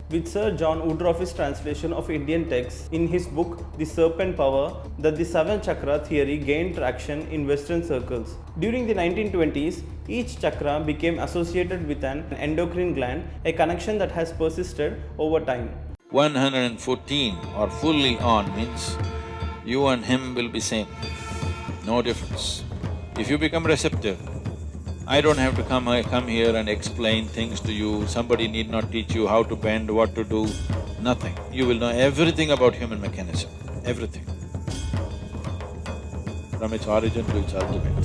with Sir John Woodruff's translation of Indian texts in his book The Serpent Power that the 7-chakra theory gained traction in Western circles. During the 1920s, each chakra became associated with an endocrine gland, a connection that has persisted over time. 114 or fully on means you and him will be same, no difference. If you become receptive, I don't have to come here and explain things to you, somebody need not teach you how to bend, what to do, nothing. You will know everything about human mechanism, everything, from its origin to its ultimate.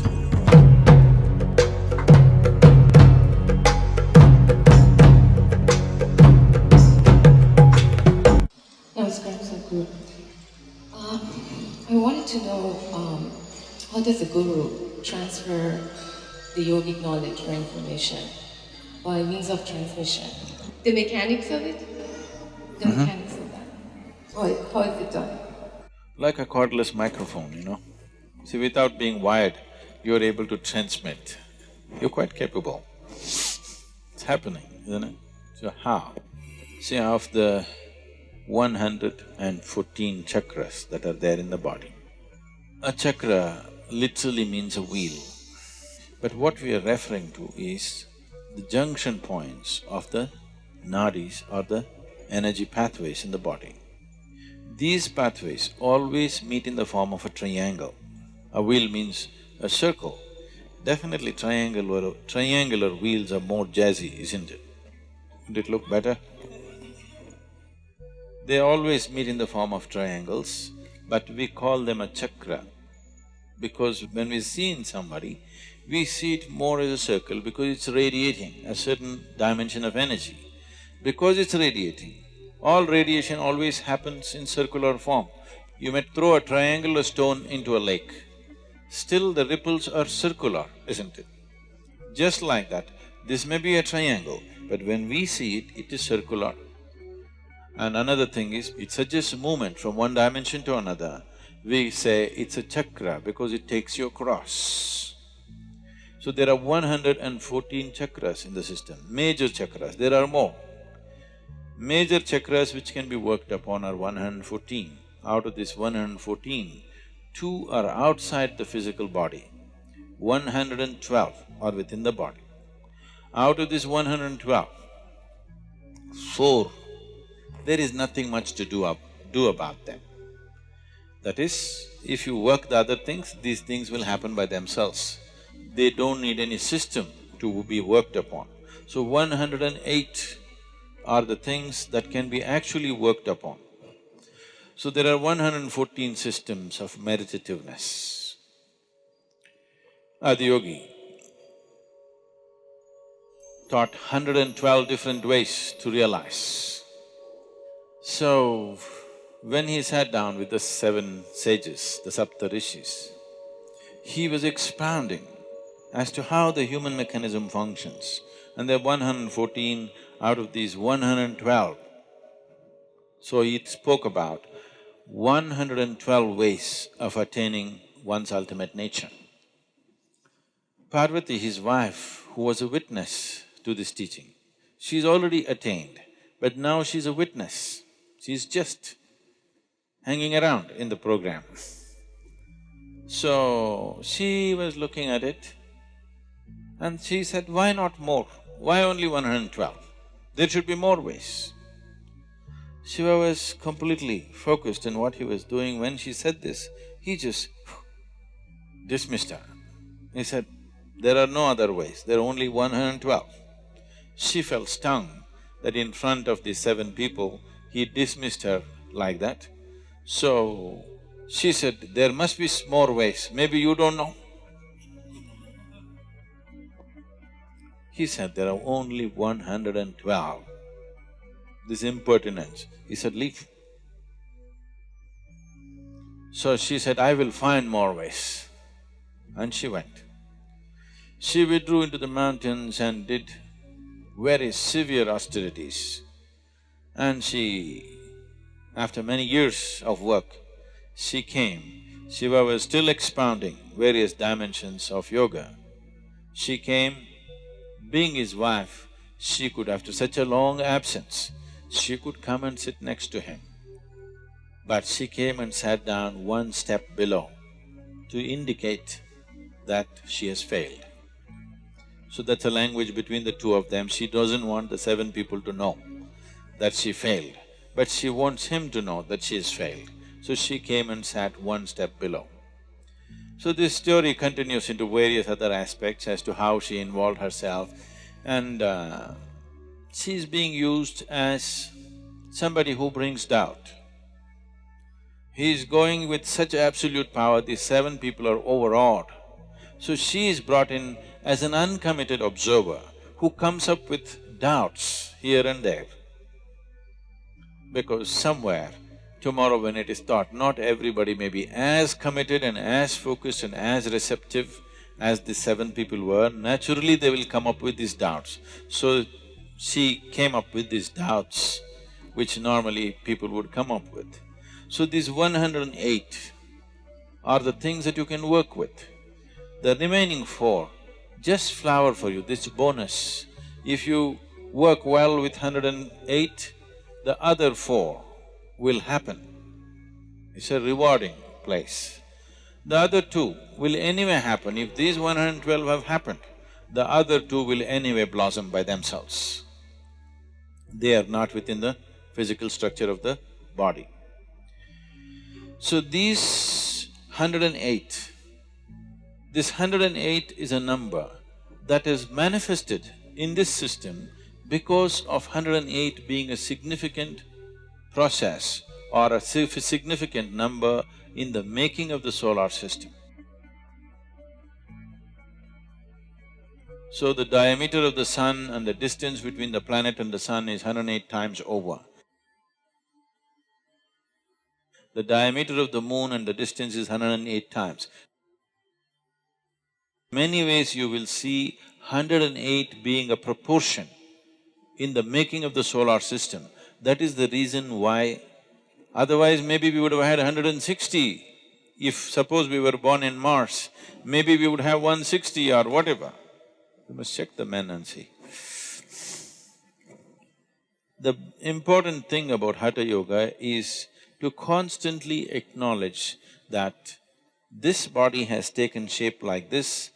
Namaskar, Sadhguru. I wanted to know, how does the Guru transfer the yogic knowledge or information by means of transmission? The mechanics of it? The mechanics of that. How is it done? Like a cordless microphone, you know. See, without being wired, you're able to transmit. You're quite capable. It's happening, isn't it? So how? See, of the 114 chakras that are there in the body, a chakra literally means a wheel. But what we are referring to is the junction points of the nadis or the energy pathways in the body. These pathways always meet in the form of a triangle. A wheel means a circle. Definitely triangular wheels are more jazzy, isn't it? Would it look better? They always meet in the form of triangles, but we call them a chakra because when we see in somebody, we see it more as a circle because it's radiating a certain dimension of energy. Because it's radiating, all radiation always happens in circular form. You may throw a triangular stone into a lake, still the ripples are circular, isn't it? Just like that, this may be a triangle, but when we see it, it is circular. And another thing is, it suggests movement from one dimension to another. We say it's a chakra because it takes you across. So there are 114 chakras in the system, major chakras, there are more. Major chakras which can be worked upon are 114. Out of this 114, 2 are outside the physical body, 112 are within the body. Out of this 112, 4, there is nothing much to do about them. That is, if you work the other things, these things will happen by themselves. They don't need any system to be worked upon. So 108 are the things that can be actually worked upon. So there are 114 systems of meditativeness. Adiyogi taught 112 different ways to realize. So, when he sat down with the 7 sages, the Sapta Rishis, he was expounding as to how the human mechanism functions. And there are 114 out of these 112. So he spoke about 112 ways of attaining one's ultimate nature. Parvati, his wife, who was a witness to this teaching, she's already attained, but now she's a witness. She's just hanging around in the program. So, she was looking at it and she said, why not more? Why only 112? There should be more ways. Shiva was completely focused on what he was doing. When she said this, he just dismissed her. He said, there are no other ways, there are only 112. She felt stung that in front of these 7 people, he dismissed her like that. So, she said, there must be more ways, maybe you don't know. He said, there are only 112. This impertinence. He said, leave. So she said, I will find more ways. And she went. She withdrew into the mountains and did very severe austerities. And she, after many years of work, she came. Shiva was still expounding various dimensions of yoga. She came, being his wife, she could, after such a long absence, she could come and sit next to him. But she came and sat down one step below to indicate that she has failed. So that's a language between the two of them. She doesn't want the 7 people to know that she failed, but she wants him to know that she has failed. So she came and sat one step below. So this story continues into various other aspects as to how she involved herself, and she's being used as somebody who brings doubt. He's going with such absolute power, these 7 people are overawed. So she is brought in as an uncommitted observer who comes up with doubts here and there. Because somewhere, tomorrow when it is taught, not everybody may be as committed and as focused and as receptive as the 7 people were. Naturally, they will come up with these doubts. So she came up with these doubts which normally people would come up with. So these 108 are the things that you can work with. The remaining 4 just flower for you, this bonus. If you work well with 108, the other 4 will happen. It's a rewarding place. The other 2 will anyway happen. If these 112 have happened, the other 2 will anyway blossom by themselves. They are not within the physical structure of the body. So these 108, this 108 is a number that is manifested in this system because of 108 being a significant process or a significant number in the making of the solar system. So the diameter of the sun and the distance between the planet and the sun is 108 times over. The diameter of the moon and the distance is 108 times. Many ways you will see 108 being a proportion in the making of the solar system. That is the reason why, otherwise maybe we would have had 160. If suppose we were born in Mars, maybe we would have 160 or whatever. You must check the men and see. The important thing about Hatha Yoga is to constantly acknowledge that this body has taken shape like this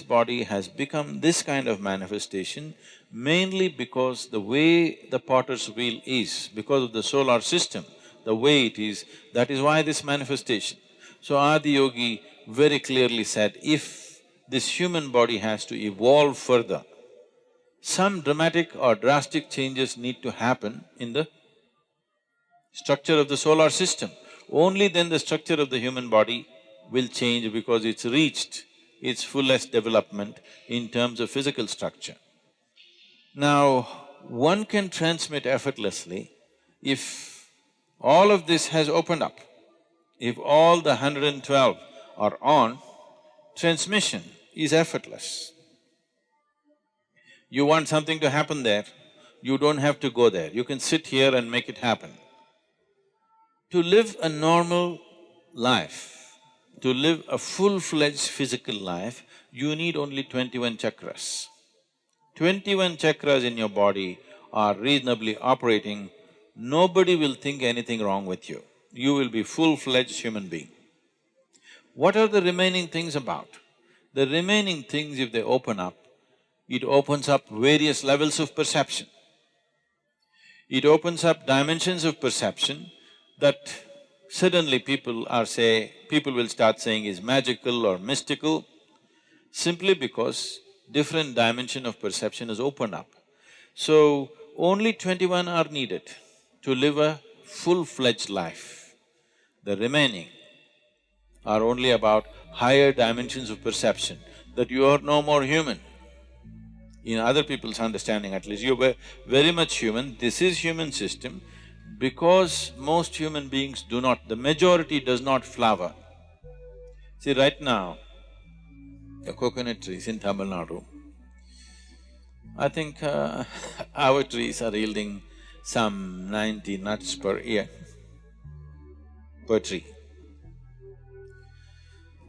body has become this kind of manifestation mainly because the way the potter's wheel is, because of the solar system, the way it is, that is why this manifestation. So Adiyogi very clearly said, if this human body has to evolve further, some dramatic or drastic changes need to happen in the structure of the solar system. Only then the structure of the human body will change because it's reached its fullest development in terms of physical structure. Now, one can transmit effortlessly if all of this has opened up. If all the 112 are on, transmission is effortless. You want something to happen there, you don't have to go there, you can sit here and make it happen. To live a normal life, to live a full-fledged physical life, you need only 21 chakras. 21 chakras in your body are reasonably operating, nobody will think anything wrong with you. You will be full-fledged human being. What are the remaining things about? The remaining things, if they open up, it opens up various levels of perception. It opens up dimensions of perception that suddenly people will start saying is magical or mystical, simply because different dimension of perception has opened up. So, only 21 are needed to live a full-fledged life. The remaining are only about higher dimensions of perception, that you are no more human. In other people's understanding at least, you're very much human, this is human system, because most human beings do not, the majority does not flower. See, right now, the coconut trees in Tamil Nadu, I think our trees are yielding some 90 nuts per year, per tree.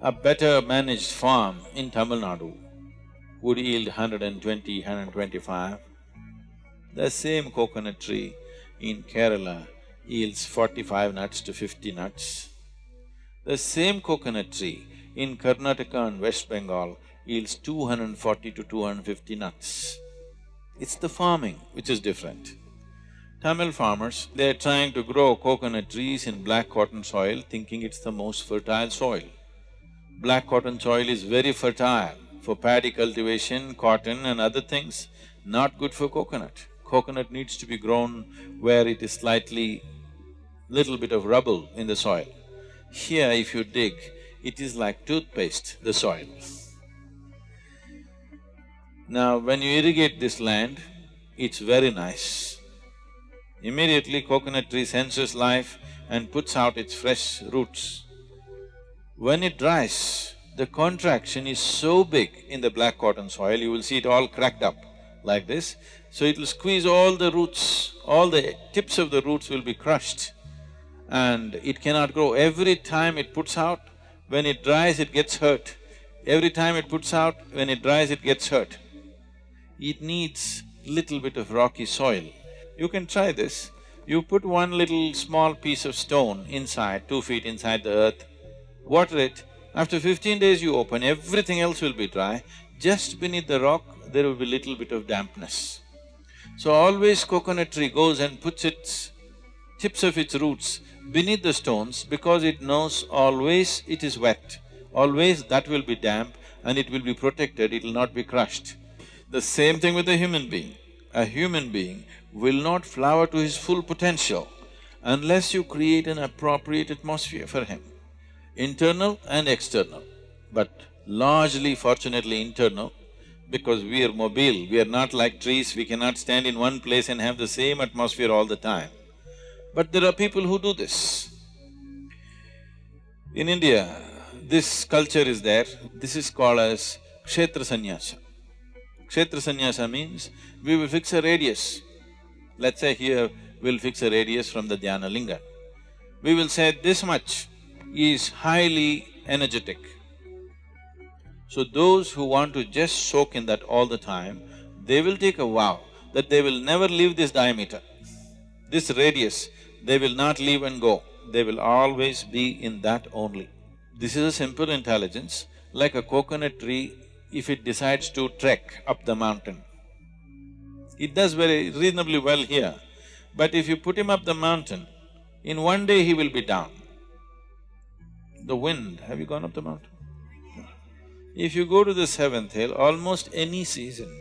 A better managed farm in Tamil Nadu would yield 120, 125. The same coconut tree in Kerala yields 45 nuts to 50 nuts. The same coconut tree in Karnataka and West Bengal yields 240 to 250 nuts. It's the farming which is different. Tamil farmers, they're trying to grow coconut trees in black cotton soil, thinking it's the most fertile soil. Black cotton soil is very fertile for paddy cultivation, cotton and other things, not good for coconut. Coconut needs to be grown where it is slightly little bit of rubble in the soil. Here if you dig, it is like toothpaste, the soil. Now when you irrigate this land, it's very nice. Immediately coconut tree senses life and puts out its fresh roots. When it dries, the contraction is so big in the black cotton soil, you will see it all cracked up like this. So it will squeeze all the roots, all the tips of the roots will be crushed and it cannot grow. Every time it puts out, when it dries it gets hurt. Every time it puts out, when it dries it gets hurt. It needs little bit of rocky soil. You can try this. You put one little small piece of stone inside, 2 feet inside the earth, water it. After 15 days you open, everything else will be dry. Just beneath the rock, there will be little bit of dampness. So always coconut tree goes and puts its tips of its roots beneath the stones because it knows always it is wet, always that will be damp and it will be protected, it will not be crushed. The same thing with a human being. A human being will not flower to his full potential unless you create an appropriate atmosphere for him, internal and external, but largely fortunately internal, because we are mobile, we are not like trees, we cannot stand in one place and have the same atmosphere all the time. But there are people who do this. In India, this culture is there, this is called as kshetra sannyasa. Kshetra sannyasa means we will fix a radius. Let's say here we'll fix a radius from the dhyana linga. We will say this much is highly energetic. So those who want to just soak in that all the time, they will take a vow that they will never leave this diameter. This radius, they will not leave and go, they will always be in that only. This is a simple intelligence, like a coconut tree, if it decides to trek up the mountain. It does very reasonably well here, but if you put him up the mountain, in one day he will be down. The wind, have you gone up the mountain? If you go to the seventh hill, almost any season,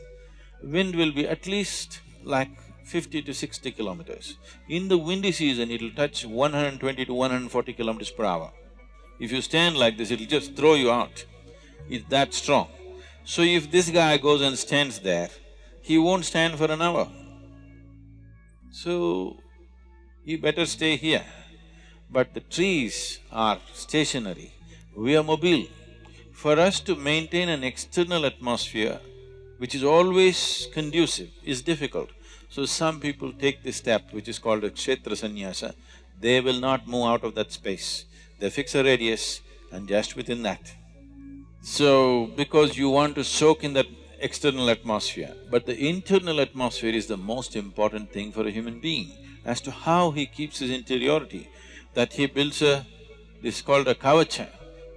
wind will be at least like 50 to 60 kilometers. In the windy season, it'll touch 120 to 140 kilometers per hour. If you stand like this, it'll just throw you out. It's that strong. So if this guy goes and stands there, he won't stand for an hour. So, he better stay here. But the trees are stationary, we are mobile. For us to maintain an external atmosphere which is always conducive is difficult. So some people take this step which is called a kshetra sannyasa, they will not move out of that space. They fix a radius and just within that. So, because you want to soak in that external atmosphere, but the internal atmosphere is the most important thing for a human being as to how he keeps his interiority, that he builds this is called a kavacha,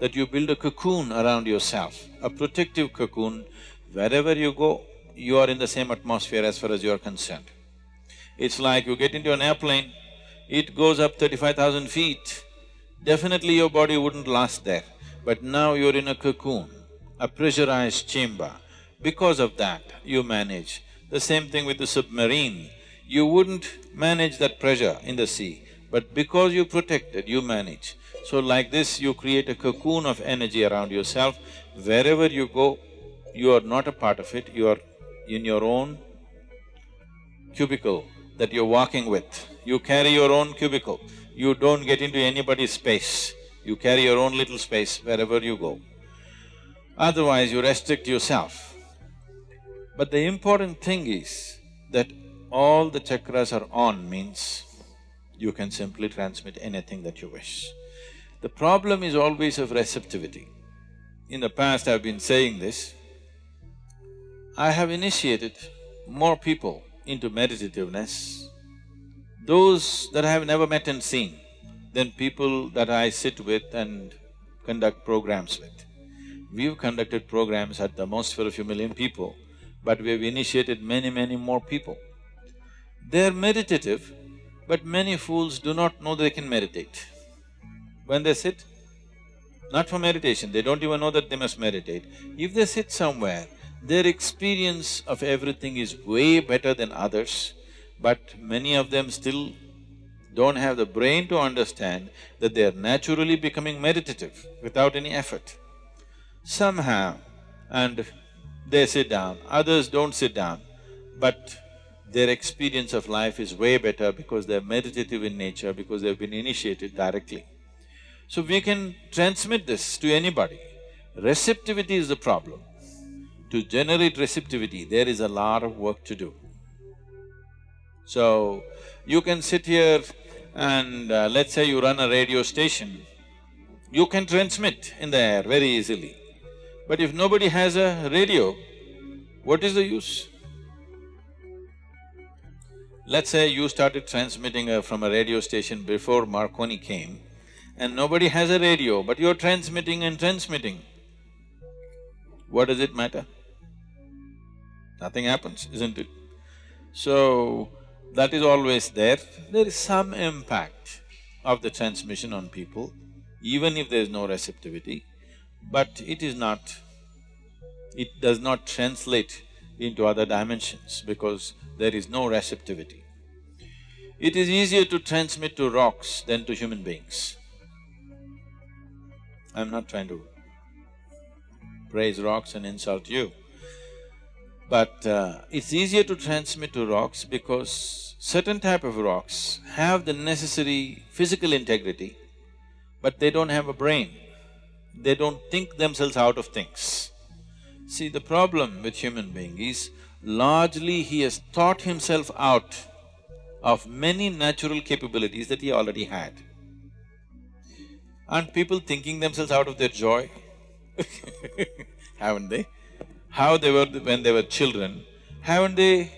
that you build a cocoon around yourself, a protective cocoon. Wherever you go, you are in the same atmosphere as far as you are concerned. It's like you get into an airplane, it goes up 35,000 feet, definitely your body wouldn't last there. But now you're in a cocoon, a pressurized chamber. Because of that, you manage. The same thing with the submarine. You wouldn't manage that pressure in the sea, but because you protected, you manage. So like this, you create a cocoon of energy around yourself. Wherever you go, you are not a part of it, you are in your own cubicle that you're walking with. You carry your own cubicle, you don't get into anybody's space. You carry your own little space wherever you go. Otherwise, you restrict yourself. But the important thing is that all the chakras are on means you can simply transmit anything that you wish. The problem is always of receptivity. In the past I've been saying this, I have initiated more people into meditativeness Those that I have never met and seen, then people that I sit with and conduct programs with. We've conducted programs at the most for a few million people, but we've initiated many, many more people. They're meditative, but many fools do not know they can meditate. When they sit, not for meditation, they don't even know that they must meditate. If they sit somewhere, their experience of everything is way better than others, but many of them still don't have the brain to understand that they are naturally becoming meditative without any effort. Some have, and they sit down, others don't sit down, but their experience of life is way better because they're meditative in nature, because they've been initiated directly. So we can transmit this to anybody. Receptivity is the problem. To generate receptivity, there is a lot of work to do. So, you can sit here and let's say you run a radio station, you can transmit in the air very easily. But if nobody has a radio, what is the use? Let's say you started transmitting from a radio station before Marconi came, and nobody has a radio, but you're transmitting and transmitting. What does it matter? Nothing happens, isn't it? So, that is always there. There is some impact of the transmission on people, even if there is no receptivity, but it does not translate into other dimensions because there is no receptivity. It is easier to transmit to rocks than to human beings. I'm not trying to praise rocks and insult you, but it's easier to transmit to rocks because certain type of rocks have the necessary physical integrity, but they don't have a brain. They don't think themselves out of things. See, the problem with human being is largely he has thought himself out of many natural capabilities that he already had. Aren't people thinking themselves out of their joy? Haven't they? How they were when they were children, haven't they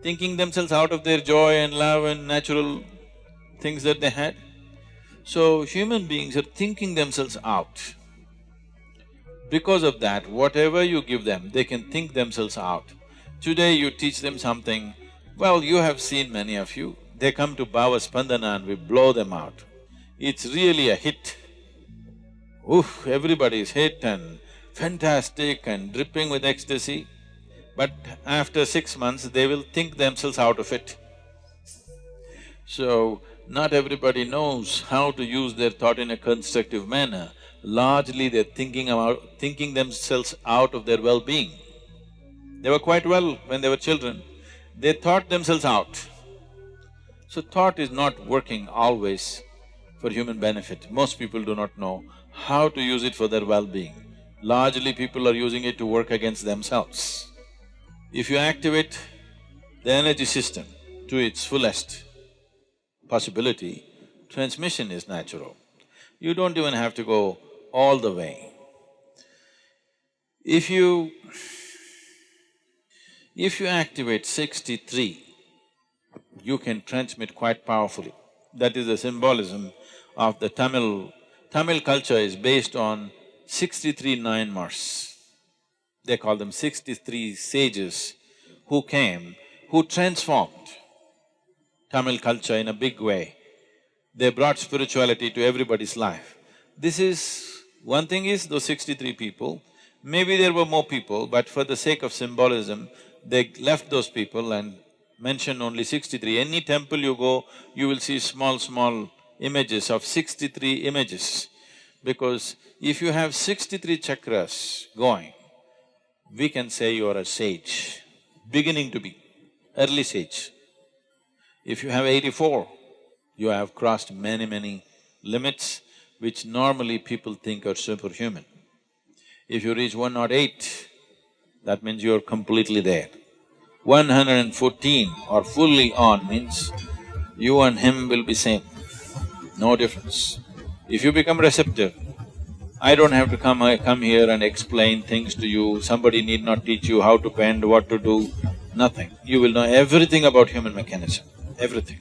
thinking themselves out of their joy and love and natural things that they had? So, human beings are thinking themselves out. Because of that, whatever you give them, they can think themselves out. Today you teach them something, well, you have seen many of you, they come to Bhava Spandana and we blow them out. It's really a hit. Oof, everybody is hit and fantastic and dripping with ecstasy, but after 6 months, they will think themselves out of it. So, not everybody knows how to use their thought in a constructive manner. Largely they're thinking themselves out of their well-being. They were quite well when they were children, they thought themselves out. So thought is not working always for human benefit. Most people do not know how to use it for their well-being. Largely people are using it to work against themselves. If you activate the energy system to its fullest possibility, transmission is natural. You don't even have to go all the way. If you activate 63, you can transmit quite powerfully. That is the symbolism of the Tamil. Tamil culture is based on 63 Nayanmars. They call them 63 sages who came, who transformed Tamil culture in a big way. They brought spirituality to everybody's life. This is… one thing is those 63 people, maybe there were more people, but for the sake of symbolism, they left those people and mentioned only 63. Any temple you go, you will see small images of 63 images. Because if you have 63 chakras going, we can say you are a sage, beginning to be, early sage. If you have 84, you have crossed many limits which normally people think are superhuman. If you reach 108, that means you're completely there. 114 or fully on means you and him will be same, no difference. If you become receptive, I don't have to come here and explain things to you, somebody need not teach you how to bend, what to do, nothing. You will know everything about human mechanism. everything,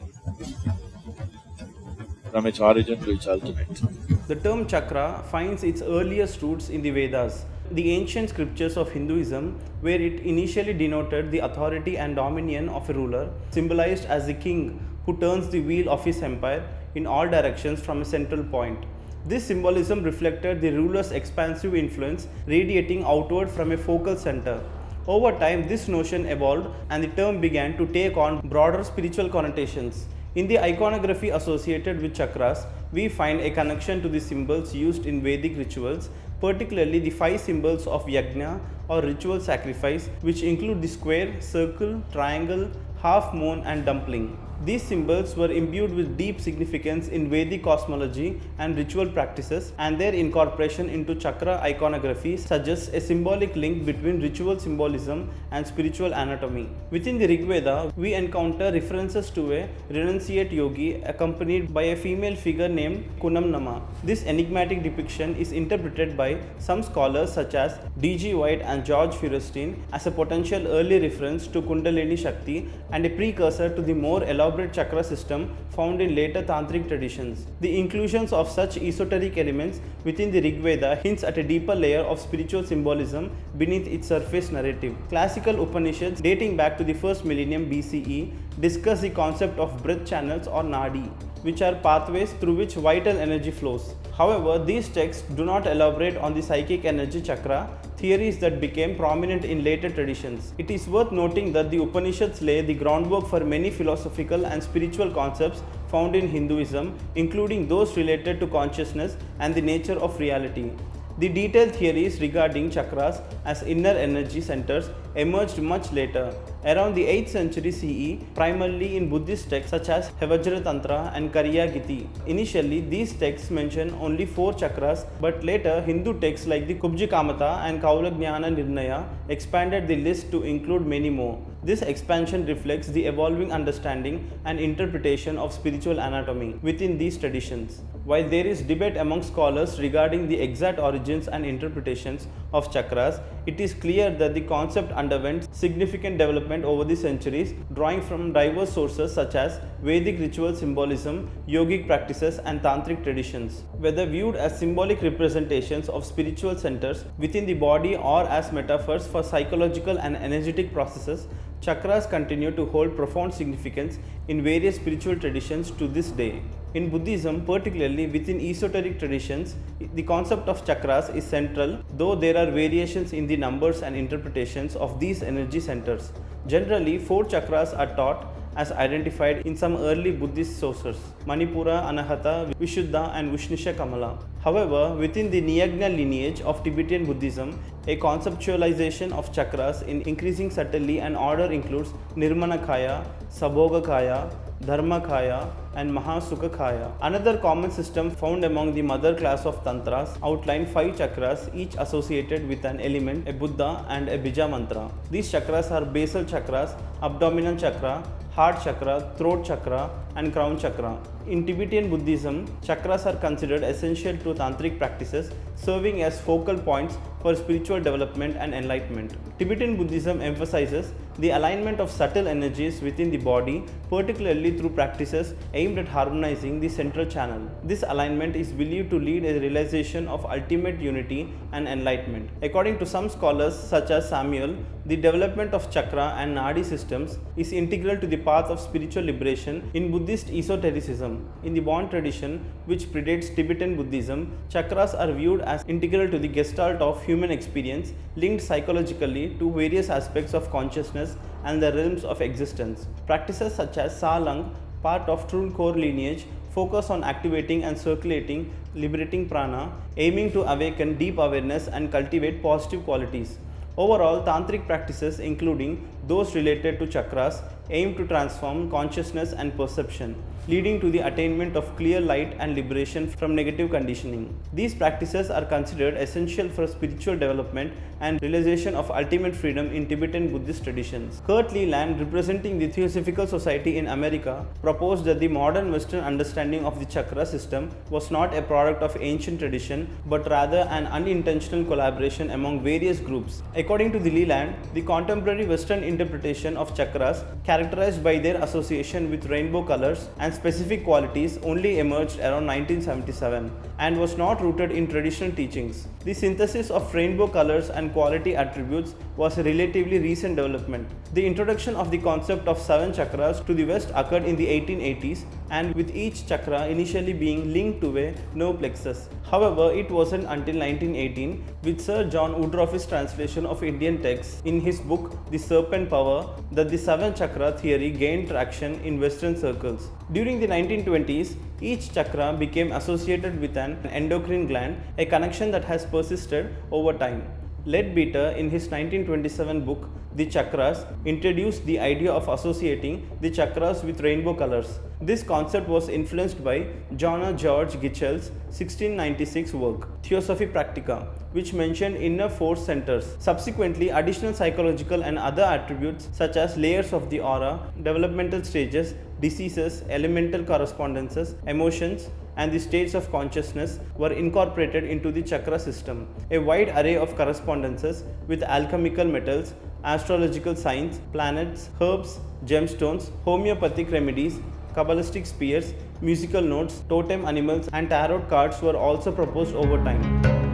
from its origin to its ultimate. The term chakra finds its earliest roots in the Vedas, the ancient scriptures of Hinduism, where it initially denoted the authority and dominion of a ruler, symbolized as the king who turns the wheel of his empire in all directions from a central point. This symbolism reflected the ruler's expansive influence radiating outward from a focal center. Over time, this notion evolved and the term began to take on broader spiritual connotations. In the iconography associated with chakras, we find a connection to the symbols used in Vedic rituals, particularly the 5 symbols of yajna or ritual sacrifice, which include the square, circle, triangle, half moon, and dumpling. These symbols were imbued with deep significance in Vedic cosmology and ritual practices, and their incorporation into chakra iconography suggests a symbolic link between ritual symbolism and spiritual anatomy. Within the Rig Veda, we encounter references to a renunciate yogi accompanied by a female figure named Kunamnama. This enigmatic depiction is interpreted by some scholars such as D.G. White and George Feuerstein as a potential early reference to Kundalini Shakti and a precursor to the more elaborate chakra system found in later tantric traditions. The inclusions of such esoteric elements within the Rig Veda hints at a deeper layer of spiritual symbolism beneath its surface narrative. Classical Upanishads dating back to the first millennium BCE discuss the concept of breath channels or nadi, which are pathways through which vital energy flows. However, these texts do not elaborate on the psychic energy chakra, theories that became prominent in later traditions. It is worth noting that the Upanishads lay the groundwork for many philosophical and spiritual concepts found in Hinduism, including those related to consciousness and the nature of reality. The detailed theories regarding chakras as inner energy centers emerged much later, around the 8th century CE, primarily in Buddhist texts such as Hevajra Tantra and Karya Giti. Initially, these texts mention only 4 chakras, but later Hindu texts like the Kubji Kamata and Kaulagnana Nirnaya expanded the list to include many more. This expansion reflects the evolving understanding and interpretation of spiritual anatomy within these traditions. While there is debate among scholars regarding the exact origins and interpretations of chakras, it is clear that the concept underwent significant development over the centuries, drawing from diverse sources such as Vedic ritual symbolism, yogic practices, and tantric traditions. Whether viewed as symbolic representations of spiritual centers within the body or as metaphors for psychological and energetic processes, chakras continue to hold profound significance in various spiritual traditions to this day. In Buddhism, particularly within esoteric traditions, the concept of chakras is central, though there are variations in the numbers and interpretations of these energy centers. Generally, 4 chakras are taught as identified in some early Buddhist sources: Manipura, Anahata, Vishuddha, and Vishnisha Kamala. However, within the Nyagna lineage of Tibetan Buddhism, a conceptualization of chakras in increasing subtlety and order includes Nirmanakaya, Sabhogakaya, Dharmakaya, and Mahasukhakaya. Another common system found among the mother class of tantras outline 5 chakras, each associated with an element, a Buddha, and a Bija mantra. These chakras are basal chakras, abdominal chakra, heart chakra, throat chakra, and crown chakra. In Tibetan Buddhism, chakras are considered essential to tantric practices, serving as focal points for spiritual development and enlightenment. Tibetan Buddhism emphasizes the alignment of subtle energies within the body, particularly through practices aimed at harmonizing the central channel. This alignment is believed to lead a realization of ultimate unity and enlightenment. According to some scholars such as Samuel, the development of chakra and nadi systems is integral to the path of spiritual liberation in Buddhist esotericism. In the Bon tradition, which predates Tibetan Buddhism, chakras are viewed as integral to the gestalt of human experience, linked psychologically to various aspects of consciousness and the realms of existence. Practices such as Salang, part of Trul Core lineage, focus on activating and circulating liberating prana, aiming to awaken deep awareness and cultivate positive qualities. Overall, tantric practices, including those related to chakras, aim to transform consciousness and perception, leading to the attainment of clear light and liberation from negative conditioning. These practices are considered essential for spiritual development and realization of ultimate freedom in Tibetan Buddhist traditions. Kurt Leland, representing the Theosophical Society in America, proposed that the modern Western understanding of the chakra system was not a product of ancient tradition, but rather an unintentional collaboration among various groups. According to the Leland, the contemporary Western interpretation of chakras characterized by their association with rainbow colors and specific qualities, only emerged around 1977 and was not rooted in traditional teachings. The synthesis of rainbow colors and quality attributes was a relatively recent development. The introduction of the concept of 7 chakras to the West occurred in the 1880s, and with each chakra initially being linked to a nerve plexus. However, it wasn't until 1918, with Sir John Woodruff's translation of Indian texts in his book The Serpent Power, that the 7 chakra theory gained traction in Western circles. During the 1920s, each chakra became associated with an endocrine gland, a connection that has persisted over time. Leadbeater, in his 1927 book The Chakras, introduced the idea of associating the chakras with rainbow colors. This concept was influenced by John George Gitchell's 1696 work, Theosophy Practica, which mentioned inner force centers. Subsequently, additional psychological and other attributes such as layers of the aura, developmental stages, diseases, elemental correspondences, emotions, and the states of consciousness were incorporated into the chakra system. A wide array of correspondences with alchemical metals, astrological signs, planets, herbs, gemstones, homeopathic remedies, Kabbalistic spears, musical notes, totem animals, and tarot cards were also proposed over time.